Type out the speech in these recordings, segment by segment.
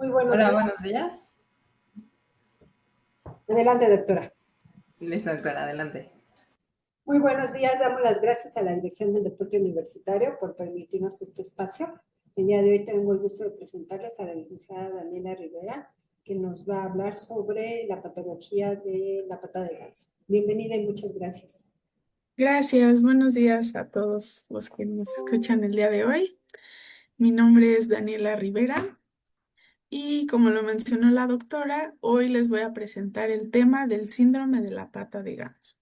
Muy buenos Hola, días. buenos días. Adelante, doctora. Listo, doctora, adelante. Muy buenos días. Damos las gracias a la Dirección del Deporte Universitario por permitirnos este espacio. El día de hoy tengo el gusto de presentarles a la licenciada Daniela Rivera, que nos va a hablar sobre la patología de la pata de ganso. Bienvenida y muchas gracias. Gracias, buenos días a todos los que nos escuchan el día de hoy. Mi nombre es Daniela Rivera y como lo mencionó la doctora, hoy les voy a presentar el tema del síndrome de la pata de ganso.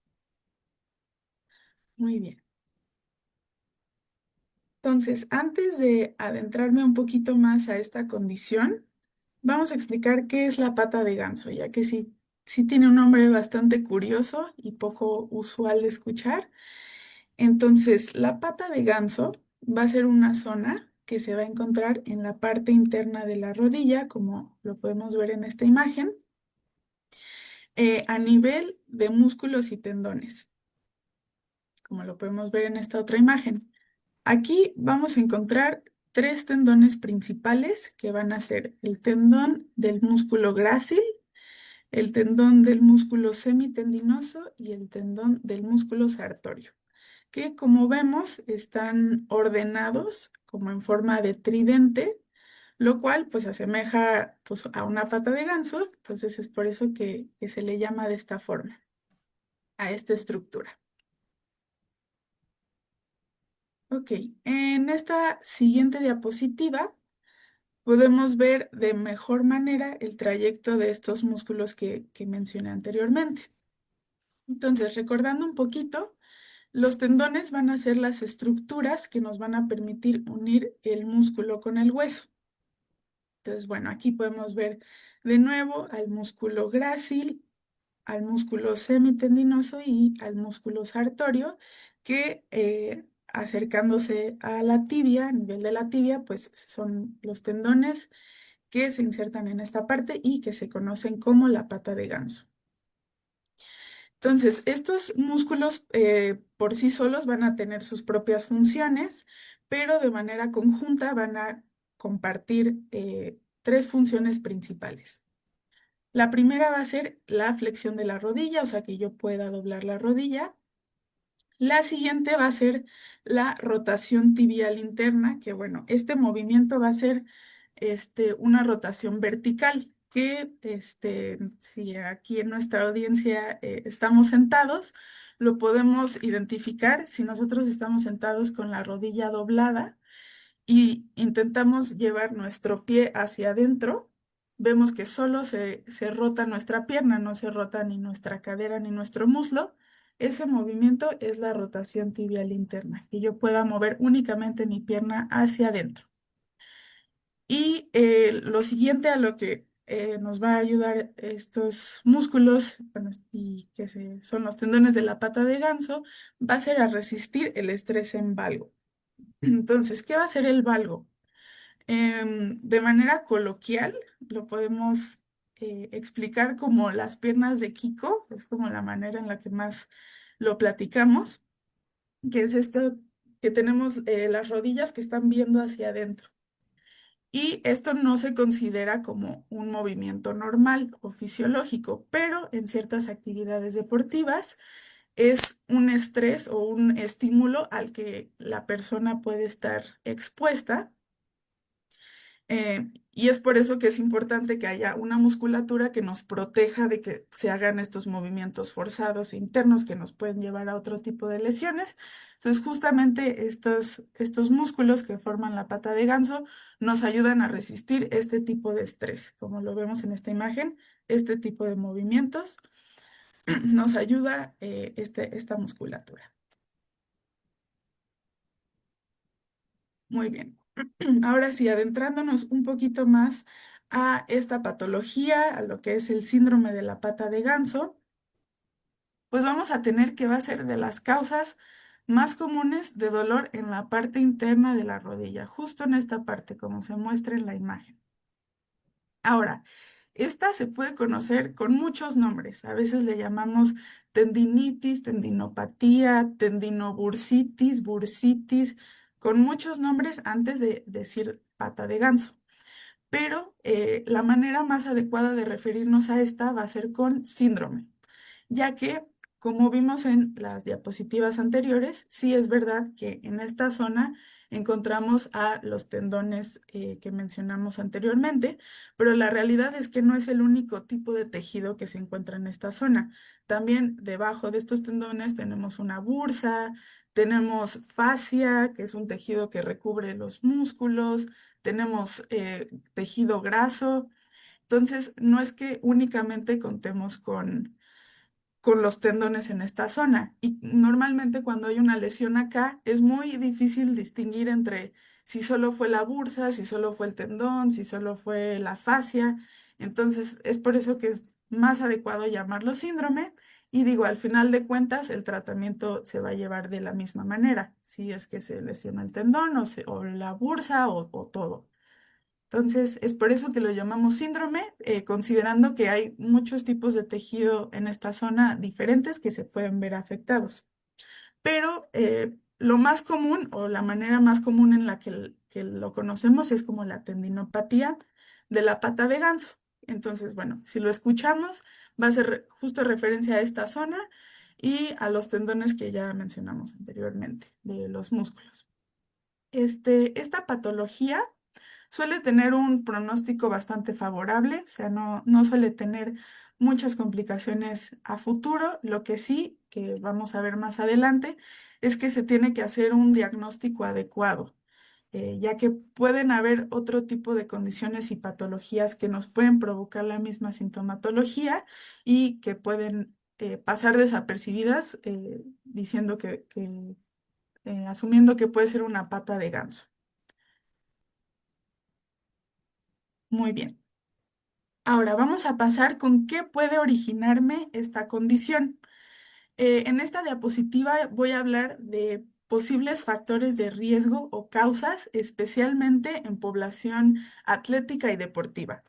Muy bien. Entonces, antes de adentrarme un poquito más a esta condición, vamos a explicar qué es la pata de ganso, ya que sí tiene un nombre bastante curioso y poco usual de escuchar. Entonces, la pata de ganso va a ser una zona que se va a encontrar en la parte interna de la rodilla, como lo podemos ver en esta imagen, a nivel de músculos y tendones, como lo podemos ver en esta otra imagen. Aquí vamos a encontrar tres tendones principales que van a ser el tendón del músculo grácil, el tendón del músculo semitendinoso y el tendón del músculo sartorio, que como vemos están ordenados como en forma de tridente, lo cual pues asemeja pues, a una pata de ganso, entonces es por eso que se le llama de esta forma, a esta estructura. Ok, en esta siguiente diapositiva podemos ver de mejor manera el trayecto de estos músculos que mencioné anteriormente. Entonces, recordando un poquito, los tendones van a ser las estructuras que nos van a permitir unir el músculo con el hueso. Entonces, bueno, aquí podemos ver de nuevo al músculo grácil, al músculo semitendinoso y al músculo sartorio, que acercándose a la tibia, a nivel de la tibia, pues son los tendones que se insertan en esta parte y que se conocen como la pata de ganso. Entonces, estos músculos por sí solos van a tener sus propias funciones, pero de manera conjunta van a compartir tres funciones principales. La primera va a ser la flexión de la rodilla, o sea que yo pueda doblar la rodilla. La siguiente va a ser la rotación tibial interna, que bueno, este movimiento va a ser una rotación vertical, que si aquí en nuestra audiencia estamos sentados, lo podemos identificar si nosotros estamos sentados con la rodilla doblada y intentamos llevar nuestro pie hacia adentro, vemos que solo se rota nuestra pierna, no se rota ni nuestra cadera ni nuestro muslo. Ese movimiento es la rotación tibial interna, que yo pueda mover únicamente mi pierna hacia adentro. Y lo siguiente a lo que nos va a ayudar estos músculos, bueno, y son los tendones de la pata de ganso, va a ser a resistir el estrés en valgo. Entonces, ¿qué va a ser el valgo? De manera coloquial, lo podemos explicar como las piernas de Kiko, es como la manera en la que más lo platicamos, que es esto que tenemos las rodillas que están viendo hacia adentro. Y esto no se considera como un movimiento normal o fisiológico, pero en ciertas actividades deportivas es un estrés o un estímulo al que la persona puede estar expuesta, y es por eso que es importante que haya una musculatura que nos proteja de que se hagan estos movimientos forzados internos que nos pueden llevar a otro tipo de lesiones. Entonces, justamente estos músculos que forman la pata de ganso nos ayudan a resistir este tipo de estrés. Como lo vemos en esta imagen, este tipo de movimientos nos ayuda esta musculatura. Muy bien. Ahora sí, adentrándonos un poquito más a esta patología, a lo que es el síndrome de la pata de ganso, pues vamos a tener que va a ser de las causas más comunes de dolor en la parte interna de la rodilla, justo en esta parte, como se muestra en la imagen. Ahora, esta se puede conocer con muchos nombres. A veces le llamamos tendinitis, tendinopatía, tendinobursitis, bursitis, con muchos nombres antes de decir pata de ganso. pero la manera más adecuada de referirnos a esta va a ser con síndrome, ya que, como vimos en las diapositivas anteriores, sí es verdad que en esta zona encontramos a los tendones que mencionamos anteriormente, pero la realidad es que no es el único tipo de tejido que se encuentra en esta zona. También debajo de estos tendones tenemos una bursa, tenemos fascia, que es un tejido que recubre los músculos, tenemos tejido graso. Entonces, no es que únicamente contemos con los tendones en esta zona. Y normalmente cuando hay una lesión acá, es muy difícil distinguir entre si solo fue la bursa, si solo fue el tendón, si solo fue la fascia. Entonces, es por eso que es más adecuado llamarlo síndrome. Y digo, al final de cuentas, el tratamiento se va a llevar de la misma manera, si es que se lesiona el tendón o la bursa o todo. Entonces, es por eso que lo llamamos síndrome, considerando que hay muchos tipos de tejido en esta zona diferentes que se pueden ver afectados. Pero lo más común o la manera más común en la que lo conocemos es como la tendinopatía de la pata de ganso. Entonces, bueno, si lo escuchamos, va a ser justo referencia a esta zona y a los tendones que ya mencionamos anteriormente de los músculos. Esta patología suele tener un pronóstico bastante favorable, o sea, no suele tener muchas complicaciones a futuro. Lo que sí, que vamos a ver más adelante, es que se tiene que hacer un diagnóstico adecuado, ya que pueden haber otro tipo de condiciones y patologías que nos pueden provocar la misma sintomatología y que pueden pasar desapercibidas, diciendo asumiendo que puede ser una pata de ganso. Muy bien. Ahora vamos a pasar con qué puede originarme esta condición. En esta diapositiva voy a hablar de posibles factores de riesgo o causas, especialmente en población atlética y deportiva.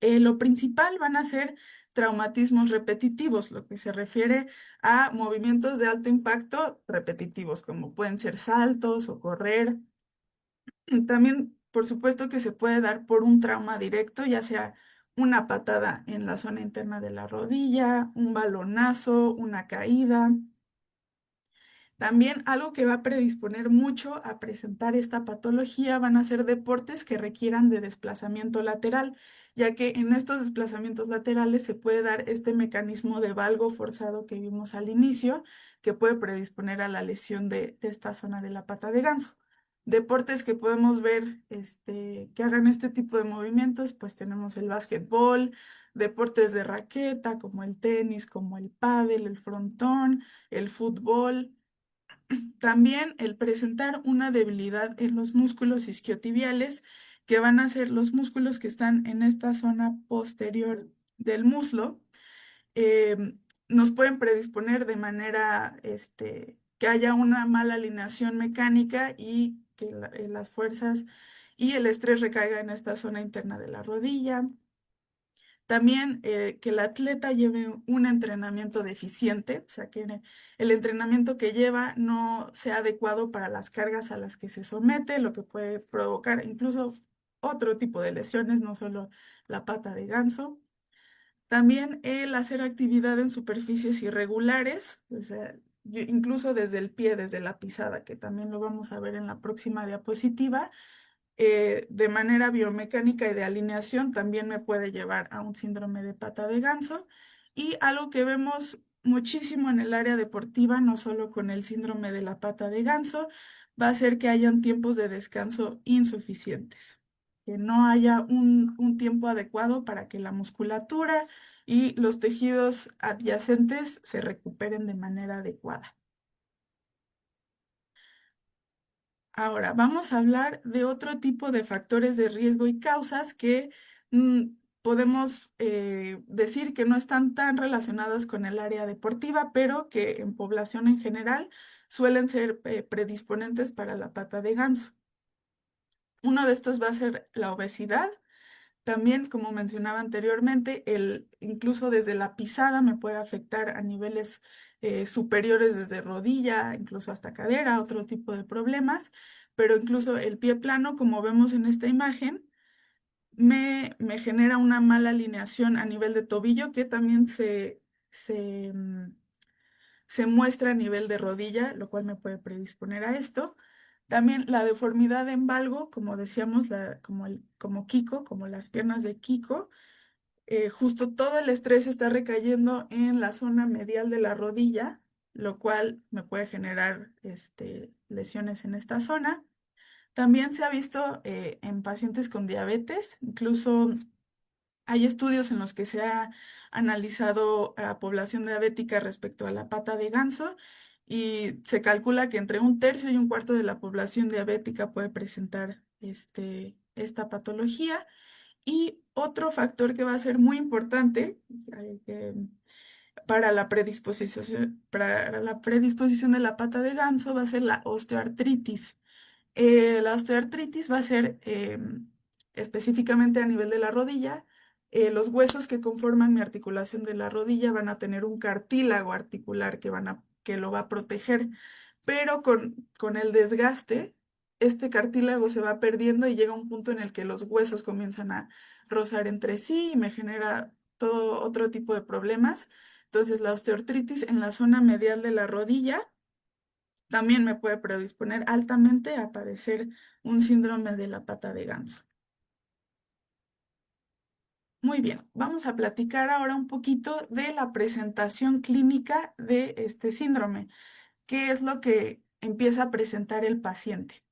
Lo principal van a ser traumatismos repetitivos, lo que se refiere a movimientos de alto impacto repetitivos, como pueden ser saltos o correr. También, por supuesto, que se puede dar por un trauma directo, ya sea una patada en la zona interna de la rodilla, un balonazo, una caída. También algo que va a predisponer mucho a presentar esta patología van a ser deportes que requieran de desplazamiento lateral, ya que en estos desplazamientos laterales se puede dar este mecanismo de valgo forzado que vimos al inicio, que puede predisponer a la lesión de esta zona de la pata de ganso. Deportes que podemos ver que hagan este tipo de movimientos, pues tenemos el básquetbol, deportes de raqueta como el tenis, como el pádel, el frontón, el fútbol. También el presentar una debilidad en los músculos isquiotibiales, que van a ser los músculos que están en esta zona posterior del muslo, eh, nos pueden predisponer de manera que haya una mala alineación mecánica y que las fuerzas y el estrés recaiga en esta zona interna de la rodilla. También que el atleta lleve un entrenamiento deficiente, o sea, que el entrenamiento que lleva no sea adecuado para las cargas a las que se somete, lo que puede provocar incluso otro tipo de lesiones, no solo la pata de ganso. También el hacer actividad en superficies irregulares, o sea, incluso desde el pie, desde la pisada, que también lo vamos a ver en la próxima diapositiva, de manera biomecánica y de alineación también me puede llevar a un síndrome de pata de ganso. Y algo que vemos muchísimo en el área deportiva, no solo con el síndrome de la pata de ganso, va a ser que hayan tiempos de descanso insuficientes, que no haya un tiempo adecuado para que la musculatura y los tejidos adyacentes se recuperen de manera adecuada. Ahora, vamos a hablar de otro tipo de factores de riesgo y causas que mm, podemos decir que no están tan relacionados con el área deportiva, pero que en población en general suelen ser predisponentes para la pata de ganso. Uno de estos va a ser la obesidad. También, como mencionaba anteriormente, incluso desde la pisada me puede afectar a niveles superiores desde rodilla, incluso hasta cadera, otro tipo de problemas, pero incluso el pie plano, como vemos en esta imagen, me genera una mala alineación a nivel de tobillo que también se muestra a nivel de rodilla, lo cual me puede predisponer a esto. También la deformidad en valgo, como decíamos, como Kiko, como las piernas de Kiko, justo todo el estrés está recayendo en la zona medial de la rodilla, lo cual me puede generar lesiones en esta zona. También se ha visto en pacientes con diabetes, incluso hay estudios en los que se ha analizado a población diabética respecto a la pata de ganso y se calcula que entre un tercio y un cuarto de la población diabética puede presentar esta patología. Y otro factor que va a ser muy importante para la predisposición de la pata de ganso va a ser la osteoartritis. La osteoartritis va a ser específicamente a nivel de la rodilla. Los huesos que conforman mi articulación de la rodilla van a tener un cartílago articular que lo va a proteger, pero con el desgaste, este cartílago se va perdiendo y llega un punto en el que los huesos comienzan a rozar entre sí y me genera todo otro tipo de problemas. Entonces, la osteoartritis en la zona medial de la rodilla también me puede predisponer altamente a padecer un síndrome de la pata de ganso. Muy bien, vamos a platicar ahora un poquito de la presentación clínica de este síndrome. ¿Qué es lo que empieza a presentar el paciente?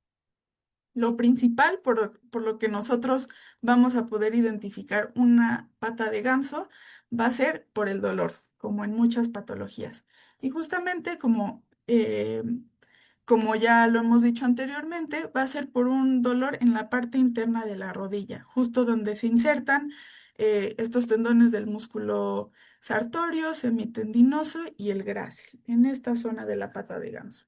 Lo principal por lo que nosotros vamos a poder identificar una pata de ganso va a ser por el dolor, como en muchas patologías. Y justamente como ya lo hemos dicho anteriormente, va a ser por un dolor en la parte interna de la rodilla, justo donde se insertan estos tendones del músculo sartorio, semitendinoso y el grácil, en esta zona de la pata de ganso.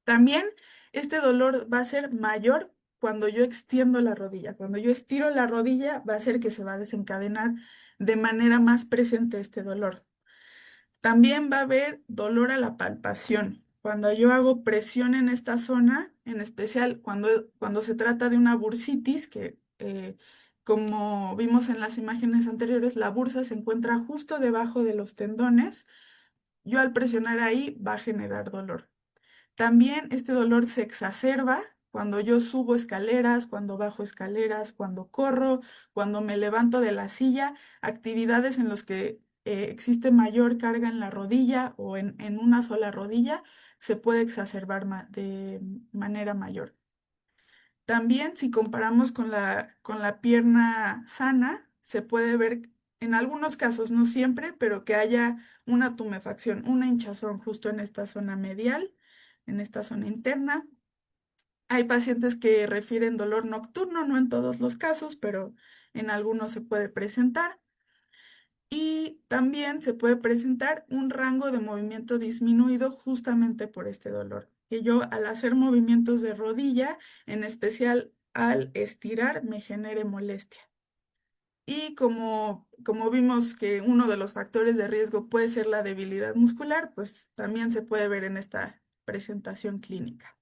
También este dolor va a ser mayor cuando yo extiendo la rodilla. Cuando yo estiro la rodilla, va a ser que se va a desencadenar de manera más presente este dolor. También va a haber dolor a la palpación. Cuando yo hago presión en esta zona, en especial cuando se trata de una bursitis, que como vimos en las imágenes anteriores, la bursa se encuentra justo debajo de los tendones. Yo al presionar ahí va a generar dolor. También este dolor se exacerba cuando yo subo escaleras, cuando bajo escaleras, cuando corro, cuando me levanto de la silla, actividades en las que existe mayor carga en la rodilla o en una sola rodilla, se puede exacerbar de manera mayor. También si comparamos con la pierna sana, se puede ver en algunos casos, no siempre, pero que haya una tumefacción, una hinchazón justo en esta zona medial, en esta zona interna. Hay pacientes que refieren dolor nocturno, no en todos los casos, pero en algunos se puede presentar. Y también se puede presentar un rango de movimiento disminuido justamente por este dolor. Que yo al hacer movimientos de rodilla, en especial al estirar, me genere molestia. Y como vimos que uno de los factores de riesgo puede ser la debilidad muscular, pues también se puede ver en esta presentación clínica.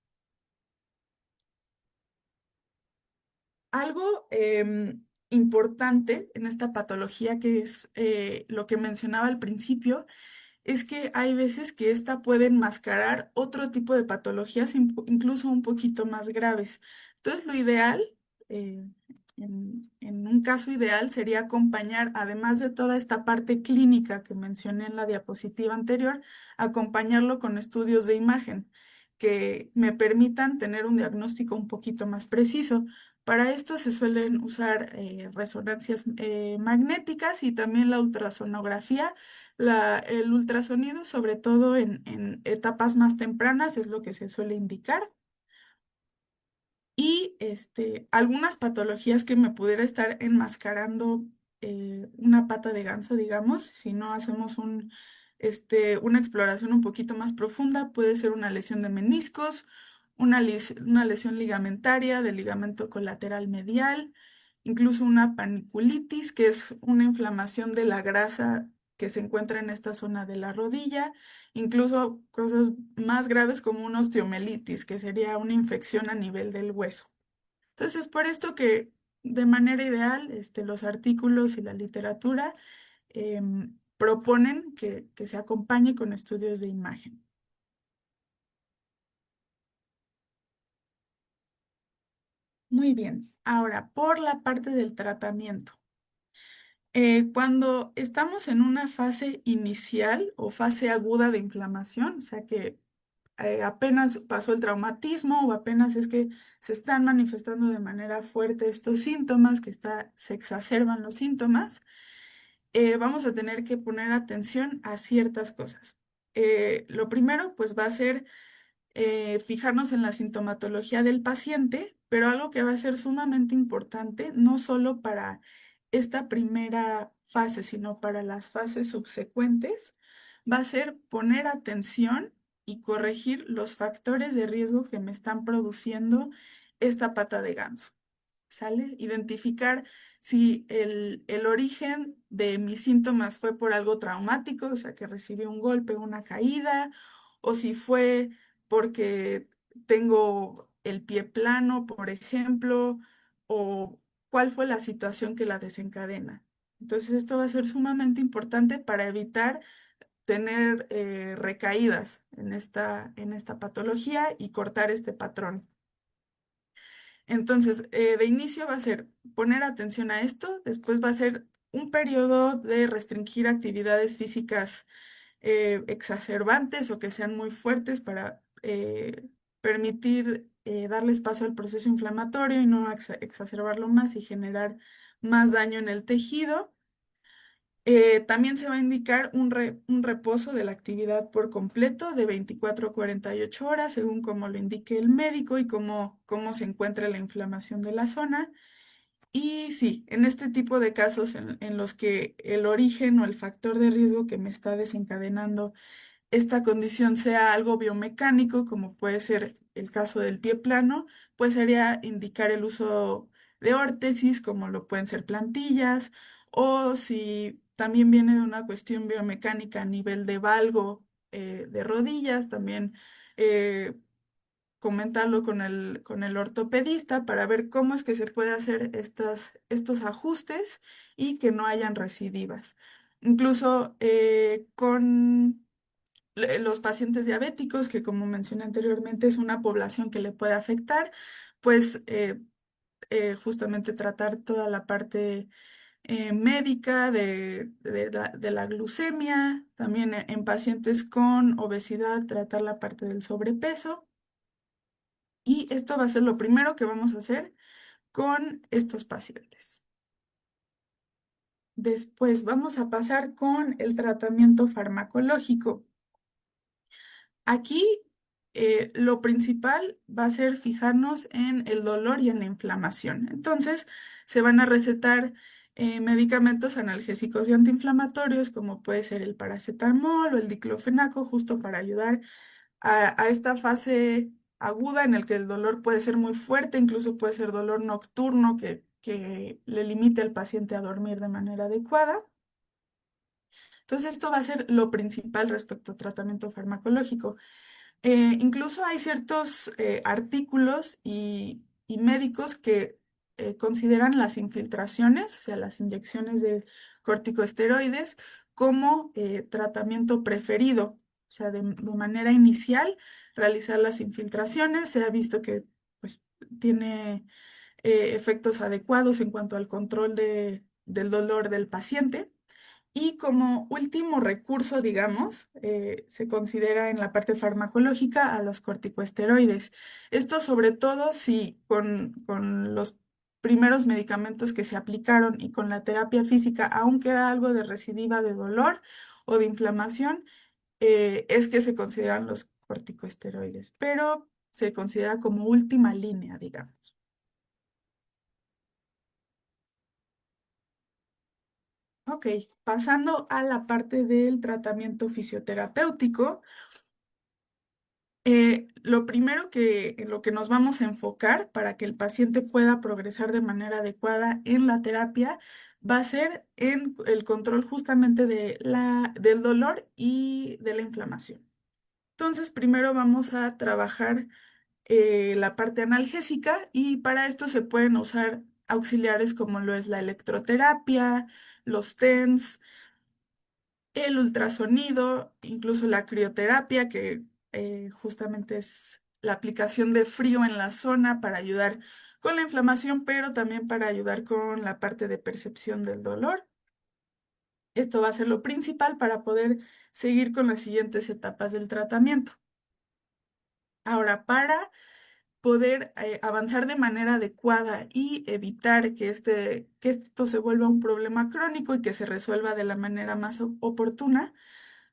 Algo importante en esta patología, que es lo que mencionaba al principio, es que hay veces que esta puede enmascarar otro tipo de patologías, incluso un poquito más graves. Entonces, lo ideal, eh, en un caso ideal, sería acompañar, además de toda esta parte clínica que mencioné en la diapositiva anterior, acompañarlo con estudios de imagen que me permitan tener un diagnóstico un poquito más preciso. Para esto se suelen usar resonancias magnéticas y también la ultrasonografía. El ultrasonido, sobre todo en etapas más tempranas, es lo que se suele indicar. Y algunas patologías que me pudiera estar enmascarando una pata de ganso, digamos, si no hacemos una exploración un poquito más profunda, puede ser una lesión de meniscos, una lesión ligamentaria del ligamento colateral medial, incluso una paniculitis, que es una inflamación de la grasa que se encuentra en esta zona de la rodilla, incluso cosas más graves como una osteomelitis, que sería una infección a nivel del hueso. Entonces, por esto que de manera ideal, los artículos y la literatura proponen que se acompañe con estudios de imagen. Muy bien. Ahora, por la parte del tratamiento. Cuando estamos en una fase inicial o fase aguda de inflamación, o sea que apenas pasó el traumatismo o apenas es que se están manifestando de manera fuerte estos síntomas, se exacerban los síntomas, vamos a tener que poner atención a ciertas cosas. Lo primero, pues va a ser fijarnos en la sintomatología del paciente, pero algo que va a ser sumamente importante, no solo para esta primera fase, sino para las fases subsecuentes, va a ser poner atención y corregir los factores de riesgo que me están produciendo esta pata de ganso. ¿Sale? Identificar si el origen de mis síntomas fue por algo traumático, o sea, que recibí un golpe, una caída, o si fue porque tengo el pie plano, por ejemplo, o cuál fue la situación que la desencadena. Entonces, esto va a ser sumamente importante para evitar tener recaídas en esta patología y cortar este patrón. Entonces, de inicio va a ser poner atención a esto, después va a ser un periodo de restringir actividades físicas exacerbantes o que sean muy fuertes para permitir darle espacio al proceso inflamatorio y no exacerbarlo más y generar más daño en el tejido. También se va a indicar un reposo de la actividad por completo de 24 a 48 horas, según como lo indique el médico y cómo se encuentra la inflamación de la zona. Y sí, en este tipo de casos en los que el origen o el factor de riesgo que me está desencadenando esta condición sea algo biomecánico, como puede ser el caso del pie plano, pues sería indicar el uso de órtesis, como lo pueden ser plantillas, o si también viene de una cuestión biomecánica a nivel de valgo de rodillas, también eh, comentarlo con el ortopedista para ver cómo es que se puede hacer estos ajustes y que no hayan recidivas. Incluso con los pacientes diabéticos, que como mencioné anteriormente es una población que le puede afectar, pues justamente tratar toda la parte médica de la glucemia, también en pacientes con obesidad, tratar la parte del sobrepeso. Y esto va a ser lo primero que vamos a hacer con estos pacientes. Después vamos a pasar con el tratamiento farmacológico. Aquí lo principal va a ser fijarnos en el dolor y en la inflamación. Entonces, se van a recetar medicamentos analgésicos y antiinflamatorios, como puede ser el paracetamol o el diclofenaco, justo para ayudar a esta fase aguda en el que el dolor puede ser muy fuerte, incluso puede ser dolor nocturno que le limite al paciente a dormir de manera adecuada. Entonces, esto va a ser lo principal respecto a tratamiento farmacológico. Incluso hay ciertos artículos y médicos que consideran las infiltraciones, o sea, las inyecciones de corticosteroides, como tratamiento preferido. O sea, de manera inicial, realizar las infiltraciones. Se ha visto que pues, tiene efectos adecuados en cuanto al control del dolor del paciente. Y como último recurso, digamos, se considera en la parte farmacológica a los corticosteroides. Esto sobre todo si con los primeros medicamentos que se aplicaron y con la terapia física aún queda algo de recidiva de dolor o de inflamación, es que se consideran los corticosteroides, pero se considera como última línea, digamos. Ok, pasando a la parte del tratamiento fisioterapéutico. Lo primero en lo que nos vamos a enfocar para que el paciente pueda progresar de manera adecuada en la terapia va a ser en el control justamente del dolor y de la inflamación. Entonces, primero vamos a trabajar la parte analgésica y para esto se pueden usar auxiliares como lo es la electroterapia, los TENS, el ultrasonido, incluso la crioterapia, que justamente es la aplicación de frío en la zona para ayudar con la inflamación, pero también para ayudar con la parte de percepción del dolor. Esto va a ser lo principal para poder seguir con las siguientes etapas del tratamiento. Ahora, para poder avanzar de manera adecuada y evitar que esto se vuelva un problema crónico y que se resuelva de la manera más oportuna,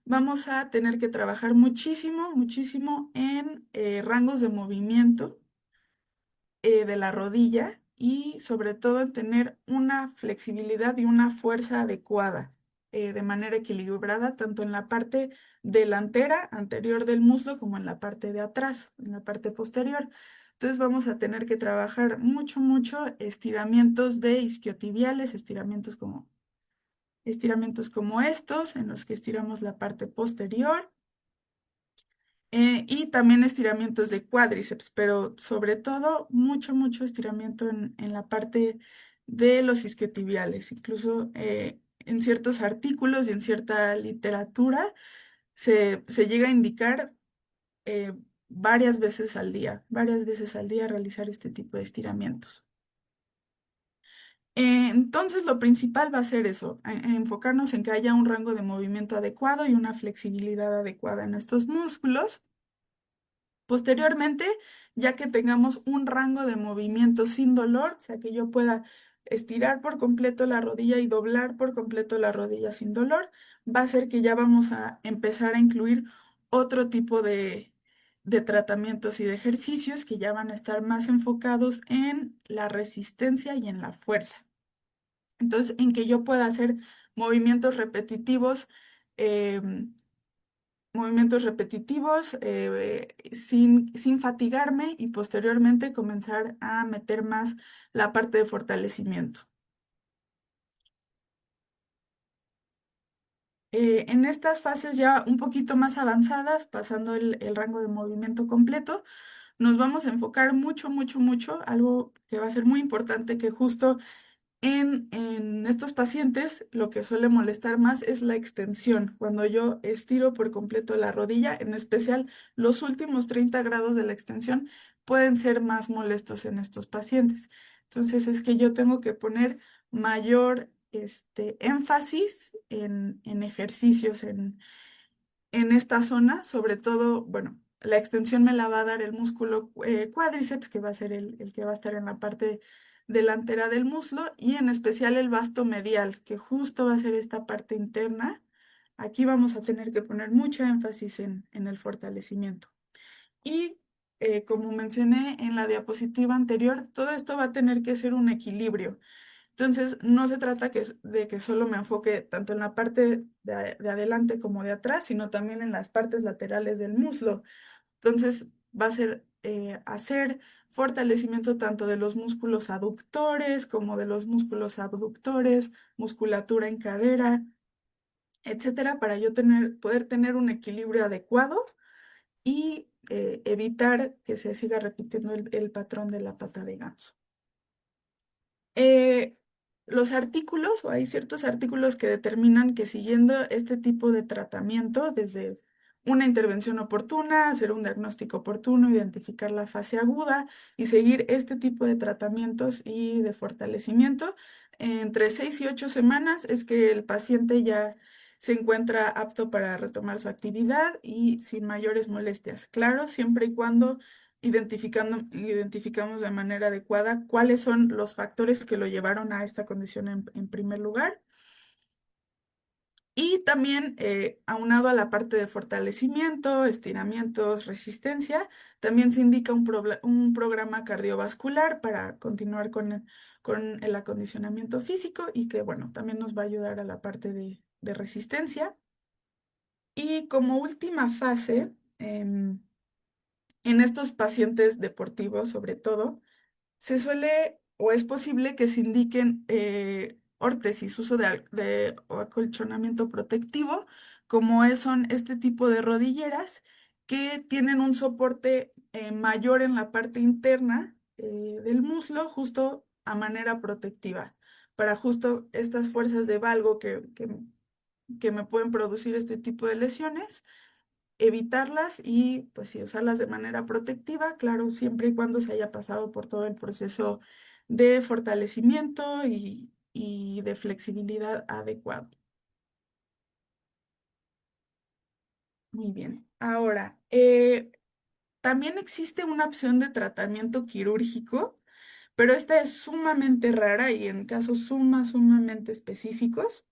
vamos a tener que trabajar muchísimo, muchísimo en rangos de movimiento de la rodilla y sobre todo en tener una flexibilidad y una fuerza adecuada, de manera equilibrada, tanto en la parte delantera, anterior del muslo, como en la parte de atrás, en la parte posterior. Entonces vamos a tener que trabajar mucho, mucho estiramientos de isquiotibiales, estiramientos como estos, en los que estiramos la parte posterior y también estiramientos de cuádriceps, pero sobre todo mucho, mucho estiramiento en la parte de los isquiotibiales. Incluso en ciertos artículos y en cierta literatura se llega a indicar eh, varias veces al día realizar este tipo de estiramientos. Entonces, lo principal va a ser eso, enfocarnos en que haya un rango de movimiento adecuado y una flexibilidad adecuada en estos músculos. Posteriormente, ya que tengamos un rango de movimiento sin dolor, o sea, que yo pueda estirar por completo la rodilla y doblar por completo la rodilla sin dolor, va a ser que ya vamos a empezar a incluir otro tipo de tratamientos y de ejercicios que ya van a estar más enfocados en la resistencia y en la fuerza. Entonces, en que yo pueda hacer movimientos repetitivos, em, sin fatigarme y posteriormente comenzar a meter más la parte de fortalecimiento. En estas fases ya un poquito más avanzadas, pasando el rango de movimiento completo, nos vamos a enfocar mucho, mucho, mucho, algo que va a ser muy importante, que justo en estos pacientes lo que suele molestar más es la extensión. Cuando yo estiro por completo la rodilla, en especial los últimos 30 grados de la extensión, pueden ser más molestos en estos pacientes. Entonces es que yo tengo que poner mayor énfasis en ejercicios en esta zona, sobre todo, bueno, la extensión me la va a dar el músculo cuádriceps, que va a ser el que va a estar en la parte delantera del muslo, y en especial el vasto medial, que justo va a ser esta parte interna. Aquí vamos a tener que poner mucho énfasis en el fortalecimiento. Y como mencioné en la diapositiva anterior, todo esto va a tener que ser un equilibrio. Entonces, no se trata de que solo me enfoque tanto en la parte de adelante como de atrás, sino también en las partes laterales del muslo. Entonces, va a ser hacer fortalecimiento tanto de los músculos aductores como de los músculos abductores, musculatura en cadera, etcétera, para yo poder tener un equilibrio adecuado y evitar que se siga repitiendo el patrón de la pata de ganso. Eh, los artículos, o hay ciertos artículos que determinan que siguiendo este tipo de tratamiento, desde una intervención oportuna, hacer un diagnóstico oportuno, identificar la fase aguda y seguir este tipo de tratamientos y de fortalecimiento, entre 6 y 8 semanas es que el paciente ya se encuentra apto para retomar su actividad y sin mayores molestias. Claro, siempre y cuando identificamos de manera adecuada cuáles son los factores que lo llevaron a esta condición en primer lugar. Y también, aunado a la parte de fortalecimiento, estiramientos, resistencia, también se indica un programa cardiovascular para continuar con el acondicionamiento físico y que, bueno, también nos va a ayudar a la parte de resistencia. Y como última fase, en estos pacientes deportivos, sobre todo, se suele o es posible que se indiquen órtesis, uso de o acolchonamiento protectivo, como son este tipo de rodilleras que tienen un soporte mayor en la parte interna del muslo, justo a manera protectiva para justo estas fuerzas de valgo que me pueden producir este tipo de lesiones, evitarlas y pues sí, usarlas de manera protectiva, claro, siempre y cuando se haya pasado por todo el proceso de fortalecimiento y de flexibilidad adecuado. Muy bien. Ahora, también existe una opción de tratamiento quirúrgico, pero esta es sumamente rara y en casos sumamente específicos,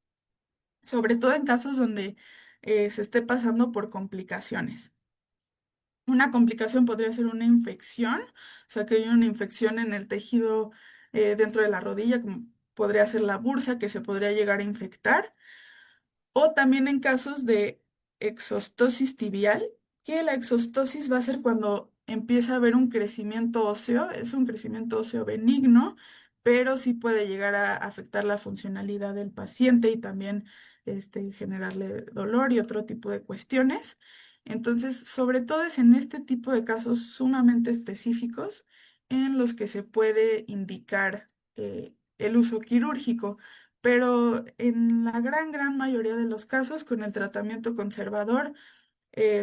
sobre todo en casos donde se esté pasando por complicaciones. Una complicación podría ser una infección, o sea, que hay una infección en el tejido dentro de la rodilla, como podría ser la bursa, que se podría llegar a infectar. O también en casos de exostosis tibial, que la exostosis va a ser cuando empieza a haber un crecimiento óseo, es un crecimiento óseo benigno, pero sí puede llegar a afectar la funcionalidad del paciente y también generarle dolor y otro tipo de cuestiones. Entonces, sobre todo es en este tipo de casos sumamente específicos en los que se puede indicar el uso quirúrgico, pero en la gran mayoría de los casos con el tratamiento conservador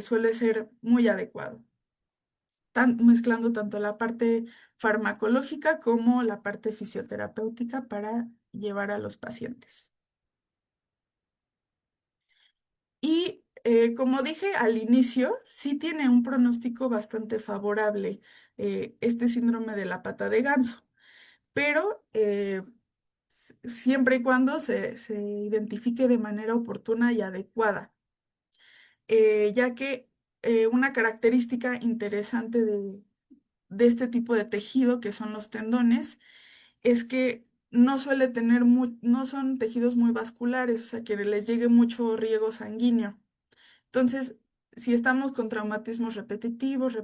suele ser muy adecuado, mezclando tanto la parte farmacológica como la parte fisioterapéutica para llevar a los pacientes. Y como dije al inicio, sí tiene un pronóstico bastante favorable este síndrome de la pata de ganso, pero siempre y cuando se identifique de manera oportuna y adecuada, ya que una característica interesante de este tipo de tejido, que son los tendones, es que no suele tener no son tejidos muy vasculares, o sea, que les llegue mucho riego sanguíneo. Entonces, si estamos con traumatismos repetitivos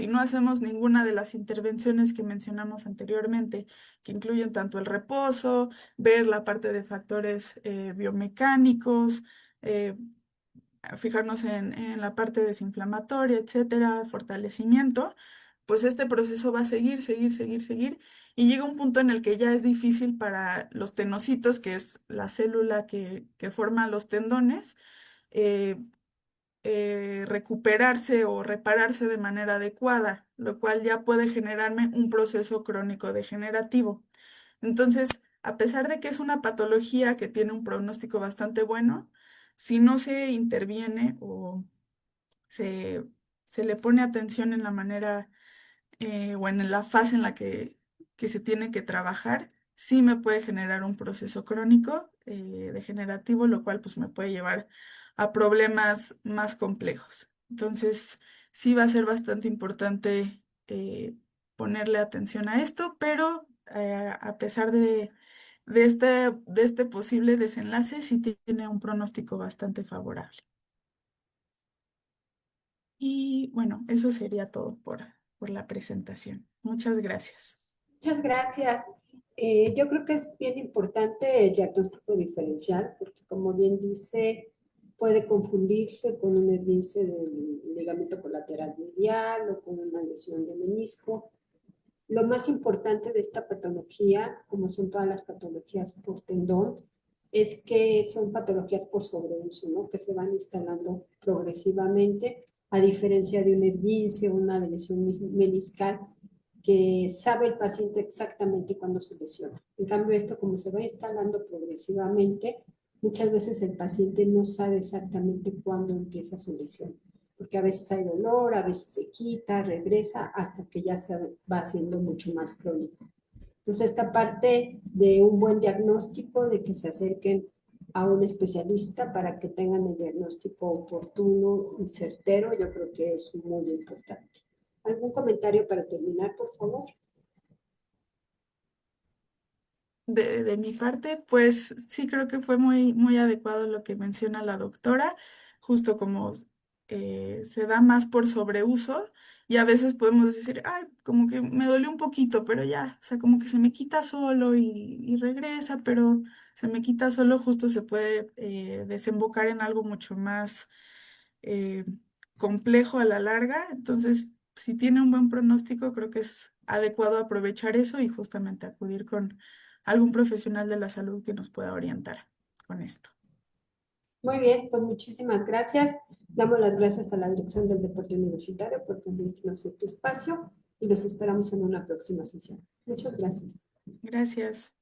y no hacemos ninguna de las intervenciones que mencionamos anteriormente, que incluyen tanto el reposo, ver la parte de factores biomecánicos, eh, fijarnos en la parte desinflamatoria, etcétera, fortalecimiento, pues este proceso va a seguir, y llega un punto en el que ya es difícil para los tenocitos, que es la célula que forma los tendones, eh, recuperarse o repararse de manera adecuada, lo cual ya puede generarme un proceso crónico degenerativo. Entonces, a pesar de que es una patología que tiene un pronóstico bastante bueno, si no se interviene o se, se le pone atención en la manera o en la fase en la que se tiene que trabajar, sí me puede generar un proceso crónico degenerativo, lo cual pues me puede llevar a problemas más complejos. Entonces, sí va a ser bastante importante ponerle atención a esto, pero a pesar de este posible desenlace, sí tiene un pronóstico bastante favorable. Y bueno, eso sería todo por la presentación. Muchas gracias. Muchas gracias. Yo creo que es bien importante el diagnóstico diferencial, porque como bien dice, puede confundirse con un esguince del ligamento colateral medial o con una lesión de menisco. Lo más importante de esta patología, como son todas las patologías por tendón, es que son patologías por sobreuso, ¿no? Que se van instalando progresivamente, a diferencia de un esguince o una lesión meniscal, que sabe el paciente exactamente cuándo se lesiona. En cambio, esto como se va instalando progresivamente, muchas veces el paciente no sabe exactamente cuándo empieza su lesión, porque a veces hay dolor, a veces se quita, regresa, hasta que ya se va haciendo mucho más crónico. Entonces, esta parte de un buen diagnóstico, de que se acerquen a un especialista para que tengan el diagnóstico oportuno y certero, yo creo que es muy importante. ¿Algún comentario para terminar, por favor? De mi parte, pues sí creo que fue muy adecuado lo que menciona la doctora, justo como se da más por sobreuso y a veces podemos decir, ay, como que me dolió un poquito, pero ya, o sea, como que se me quita solo y regresa, pero se me quita solo, justo se puede desembocar en algo mucho más eh, complejo a la larga. Entonces, si tiene un buen pronóstico, creo que es adecuado aprovechar eso y justamente acudir con algún profesional de la salud que nos pueda orientar con esto. Muy bien, pues muchísimas gracias. Damos las gracias a la Dirección del Deporte Universitario por permitirnos este espacio y los esperamos en una próxima sesión. Muchas gracias. Gracias.